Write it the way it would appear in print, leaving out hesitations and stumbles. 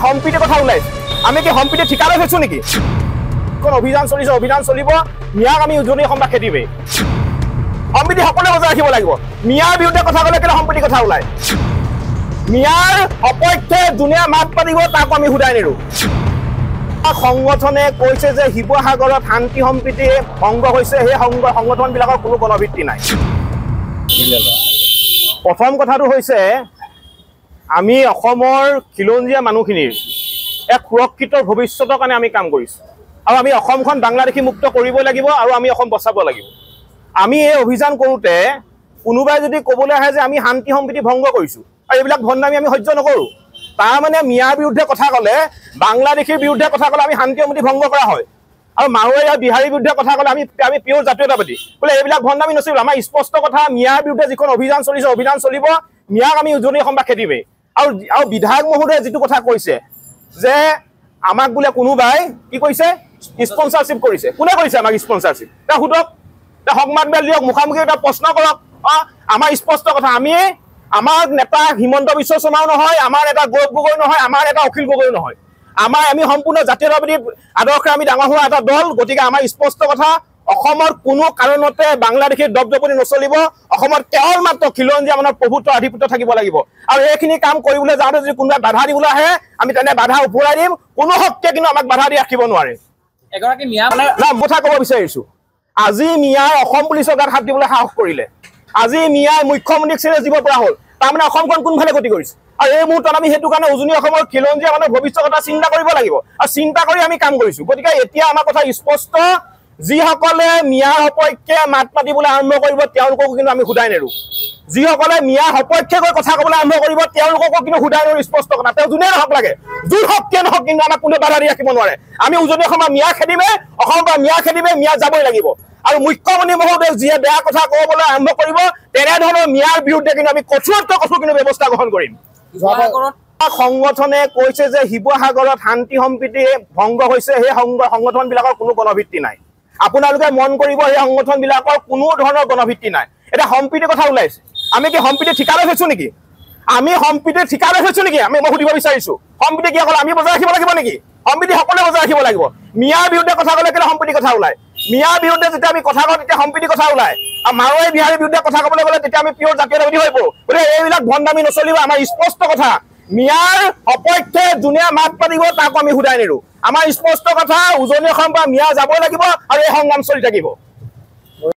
সম্প্ৰীতিৰ কথা ওলাইছে আমি কি সম্প্ৰীতি ঠিকা লৈ থৈছো নেকি কোন অভিযান চলিছে অভিযান চলিব মিয়াক আমি উজনি অসম খেদিবে সম্প্ৰীতি সকলোৱে বজাই ৰাখিব লাগিব মিয়াৰ বিৰুদ্ধে কথা ক'লে কেলে সম্প্ৰীতি কথা ওলাই মিয়াৰ অপক্ষে দুনিয়া মাত পাতিব তাক আমি হুদাই নিৰু সংগঠনে কৈছে যে শিৱসাগৰত শান্তি সম্প্ৰীতি ভংগ হৈছে সেই সংগঠনবিলাকৰ কোনো গণভিত্তি নাই প্ৰথম কথাটো হৈছে আমি অসমৰ খিলঞ্জীয়া মানুহখিনিৰ এক সুৰক্ষিত ভৱিষ্যতৰ কাৰণে আমি কাম কৰিছোঁ আৰু আমি অসমখন বাংলাদেশী মুক্ত কৰিব লাগিব আৰু আমি অসম বচাব লাগিব আমি এই অভিযান কৰোঁতে কোনোবাই যদি ক'বলৈ আহে যে আমি শান্তি সম্প্ৰীতি ভংগ কৰিছোঁ আৰু এইবিলাক ভণ্ডামি আমি সহ্য নকৰোঁ তাৰমানে মিয়াৰ বিৰুদ্ধে কথা ক'লে বাংলাদেশীৰ বিৰুদ্ধে কথা ক'লে আমি শান্তি সম্প্ৰীতি ভংগ কৰা হয় আৰু মাৰোৱাৰী আৰু বিহাৰীৰ বিৰুদ্ধে কথা ক'লে আমি পিয়ৰ জাতীয়তাবাদী বোলে এইবিলাক ভণ্ডামি নচলিব আমাৰ স্পষ্ট কথা মিয়াৰ বিৰুদ্ধে যিখন অভিযান চলিছে অভিযান চলিব মিয়াক আমি উজনি অসম খেদিমেই আৰু বিধায়ক মহোদয়ে যিটো কথা কৈছে যে আমাক বোলে কোনোবাই কি কৈছে স্পন্সৰশ্বিপ কৰিছে কোনে কৰিছে আমাক স্পন্সৰশ্বিপ এতিয়া সোধক এতিয়া সংবাদমেল দিয়ক মুখামুখি এটা প্ৰশ্ন কৰক আমাৰ স্পষ্ট কথা আমি আমাৰ নেতা হিমন্ত বিশ্ব শৰ্মাও নহয় আমাৰ নেতা গৌৰৱ গগৈ নহয় আমাৰ নেতা অখিল গগৈ নহয় আমি সম্পূৰ্ণ জাতীয়তাবাদী আদৰ্শে আমি ডাঙৰ হোৱা এটা দল গতিকে আমাৰ স্পষ্ট কথা অসমৰ কোনো কাৰণতে বাংলাদেশীৰ দপদপনি নচলিব অসমৰ কেৱল মাত্ৰ খিলঞ্জীয়া মানুহৰ প্ৰভুত্ব আধিপত্য থাকিব লাগিব আৰু এইখিনি কাম কৰিবলৈ যাওঁতে যদি কোনোবাই বাধা দিবলৈ আহে আমি তেনে বাধা উফৰাই দিম কোনো শক্তিয়ে কিন্তু আমাক বাধা দি ৰাখিব নোৱাৰে এগৰাকী মিয়া কথা ক'ব বিচাৰিছোঁ আজি মিয়াই অসম পুলিচৰ গাত হাত দিবলৈ সাহস কৰিলে আজি মিয়াই মুখ্যমন্ত্ৰীক চিৰিয়াছ দিব পৰা হ'ল তাৰমানে অসমখন কোনফালে গতি কৰিছে আৰু এই মুহূৰ্তত আমি সেইটো কাৰণে উজনি অসমৰ খিলঞ্জীয়া মানুহৰ ভৱিষ্যতৰ কথা চিন্তা কৰিব লাগিব আৰু চিন্তা কৰি আমি কাম কৰিছোঁ গতিকে এতিয়া আমাৰ কথা স্পষ্ট যিসকলে মিয়াৰ সপক্ষে মাত পাতিবলৈ আৰম্ভ কৰিব তেওঁলোককো কিন্তু আমি হুদাই নেৰো যিসকলে মিয়াৰ সপক্ষে গৈ কথা ক'বলৈ আৰম্ভ কৰিব তেওঁলোককো কিন্তু হুদাই নেৰো স্পষ্ট কথা তেওঁ যোনে নহওক লাগে যোন শক্তিয়ে নহওক কিন্তু আমাক কোনে বাধা দি ৰাখিব নোৱাৰে আমি উজনি অসমৰ মিয়া খেদিমে অসমৰ পৰা মিয়া খেদিমে মিয়া যাবই লাগিব আৰু মুখ্যমন্ত্ৰী মহোদয়ে যিয়ে বেয়া কথা ক'বলৈ আৰম্ভ কৰিব তেনেধৰণৰ মিয়াৰ বিৰুদ্ধে কিন্তু আমি কঠোৰতকৈ কঠোৰ কিন্তু ব্যৱস্থা গ্ৰহণ কৰিম সংগঠনে কৈছে যে শিৱসাগৰত শান্তি সম্প্ৰীতি ভংগ হৈছে সেই সংগঠনবিলাকৰ কোনো গণভিত্তি নাই আপোনালোকে মন কৰিব এই সংগঠনবিলাকৰ কোনো ধৰণৰ গণভিত্তি নাই এতিয়া সম্প্ৰীতিৰ কথা ওলাইছে আমি কি সম্প্ৰীতি ঠিকা লৈ থৈছো নেকি আমি সম্প্ৰীতি ঠিকা লৈ থৈছো নেকি মই সুধিব বিচাৰিছোঁ সম্প্ৰীতি কি অকল আমি বজাই ৰাখিব লাগিব নেকি সম্প্ৰীতি সকলোৱে বজাই ৰাখিব লাগিব মিয়াৰ বিৰুদ্ধে কথা ক'লে কেলে সম্প্ৰীতি কথা ওলায় মিয়াৰ বিৰুদ্ধে যেতিয়া আমি কথা কওঁ তেতিয়া সম্প্ৰীতি কথা ওলায় আৰু মাৰোৱাৰী বিহাৰীৰ বিৰুদ্ধে কথা ক'বলৈ গ'লে তেতিয়া আমি পিয়ৰ জাতীয়তাবাদী হৈ পৰোঁ গতিকে এইবিলাক ভণ্ডামি নচলিব আমাৰ স্পষ্ট কথা মিয়াৰ অপক্ষে যোনে মাত পাতিব তাক আমি হুদাই নিৰু আমাৰ স্পষ্ট কথা উজনি অসমৰ পৰা মিয়া যাবই লাগিব আৰু এই সংগ্ৰাম চলি থাকিব